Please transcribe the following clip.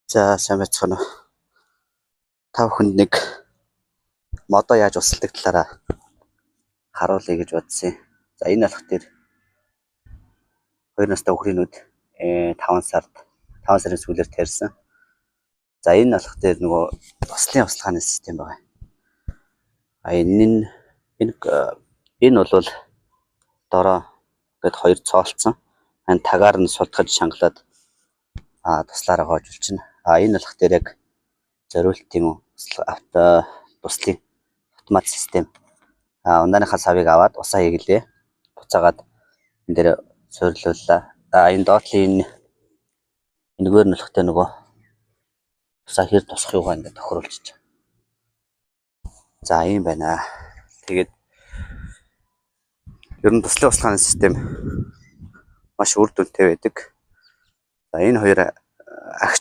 За сайн байцгаана уу. Та бүхэнд нэг модоо яаж усалдаг талаараа харуулъя гэж бодсон юм. За энэ алхах дээр 2 настай хүүхрийнүүд 5 сарын сүүлээр тарьсан. За энэ алхах дээр нөгөө туслын услахааны систем байгаа. Энэ бол дороо гээд 2 цоолцсон. Энэ тагаар нь султгаж шангалаад туслаараа гоожулчихна. Энэ алхах дээр яг зориултын туслын автомат систем. Ундааныхаа савыг аваад усаа хийгэлээ. Буцаагаад энэ дээр суйрлууллаа. Энэ доотлын энэгээр нь болохтой нөгөө усаа хэр тусах юугаа ингээд тохируулчих. За ийм байна. Тэгээд ер нь туслын услахааны систем маш үр дүнтэй байдаг. За энэ хоёр агч